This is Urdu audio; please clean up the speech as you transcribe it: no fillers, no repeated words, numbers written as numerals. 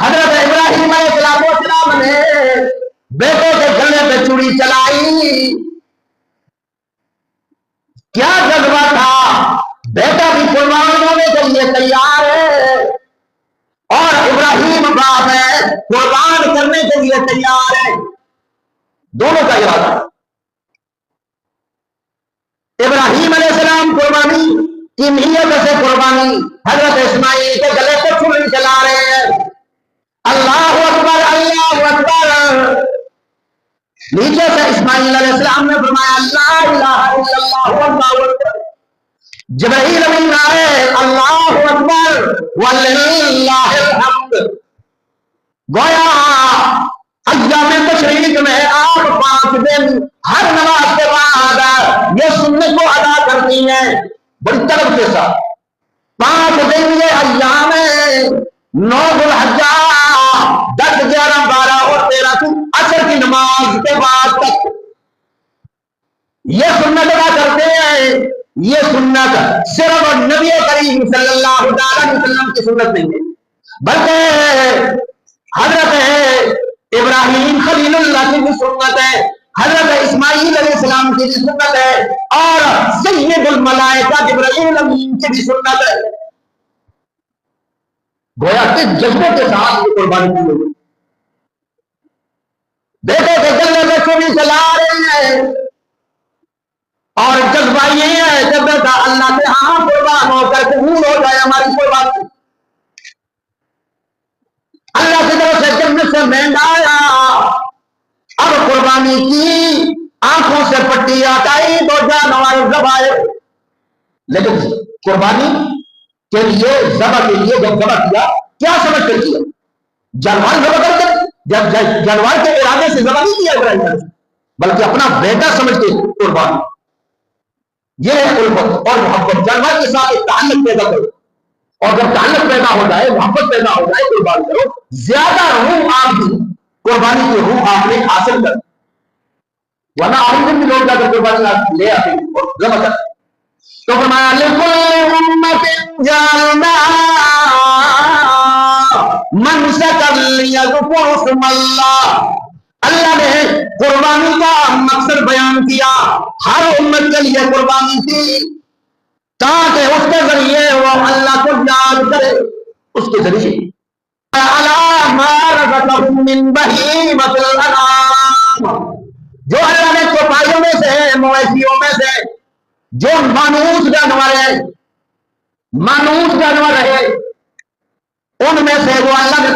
حضرت ابراہیم علیہ السلام نے بیٹے کے گلے پہ چوڑی چلائی. کیا جذبہ تھا؟ بیٹا بھی قربان ہونے کے لیے تیار ہے اور ابراہیم باپ ہے قربان کرنے کے لیے تیار ہے. دونوں کا ارادہ. ابراہیم علیہ السلام قربانی کی نیت سے قربانی، حضرت اسماعیل کے گلے کو چوڑی چلا رہے ہیں. اللہ اکبر اللہ اکبر. نیچے سے اسماعیل علیہ السلام نے فرمایا لا الہ الا اللہ اللہ اکبر. جبرائیل امین آئے اللہ اکبر وللہ الحمد. گویا ایام تشریق میں آپ 5 دن ہر نماز کے بعد یہ سنت کو ادا کرتی ہیں بڑی طلب کے ساتھ. 5 دن یہ ایام 9 ذو الحجہ 10 11 12 اور 13 عصر کی نماز کے بعد تک یہ سنت ادا کرتے ہیں. یہ سنت صرف نبی کریم صلی اللہ علیہ وسلم کی سنت نہیں ہے بلکہ حضرت ابراہیم خلیل اللہ کی بھی سنت ہے، حضرت اسماعیل علیہ السلام کی بھی سنت ہے اور سید الملائکہ جبرائیل امین کی بھی سنت ہے. گویا کہ جذبے کے ساتھ یہ قربانی کی ہوئی. بیٹے کے گلے میں چوڑی چلا رہے ہیں اور جذبہ یہ ہے کہ بیٹا اللہ کے ہاں قربان ہو کر قبول ہو جائے ہماری قربانی. اللہ کی طرف سے جنت سے مہنگا آیا. اب قربانی کی آنکھوں سے پٹی ہٹائی تو جانور ذبح. لیکن قربانی کے لیے ذبح کے لیے جب ذبح کیا کیا سمجھ کر کیا؟ جانور ذبح کر کے جانور کے ارادے سے ذبح نہیں کیا ابراہیم بلکہ اپنا بیٹا سمجھ کے قربانی. یہ ہے الفت اور محبت. جانور کے ساتھ ایک تعلق پیدا کرو اور جب تعلق پیدا ہو جائے محبت پیدا ہو جائے قربانی کرو. زیادہ روح آپ کی قربانی کی روح آپ نے حاصل کر ورنہ آج دن بھی لوگ جا کر قربانی لے آتے ہیں اور ذبح کرتے. تو فرمایا لِكُلِّ أُمَّةٍ جَعَلْنَا مَنسَكًا لِيَذْكُرُوا اسْمَ اللَّهِ. اللہ نے قربانی کا مقصد بیان کیا. ہر امت کے لیے قربانی تھی تاکہ اس کے ذریعے وہ اللہ کو یاد کرے. اس کے ذریعے عَلَىٰ مَا رَزَقَهُم مِّن بَهِيمَةِ الْأَنْعَامِ. جو اللہ نے چوپایوں میں سے مویشیوں میں سے جو مانوس جانور ہے ان میں سے وہ اللہ نے